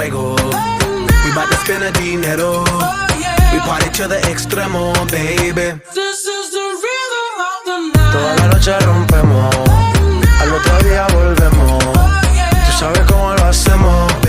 fuego. We bout to spend the dinero. We party to the extremo, baby. This is the rhythm of the night. Toda la noche rompemos, al otro día volvemos. Tú sabes cómo lo hacemos.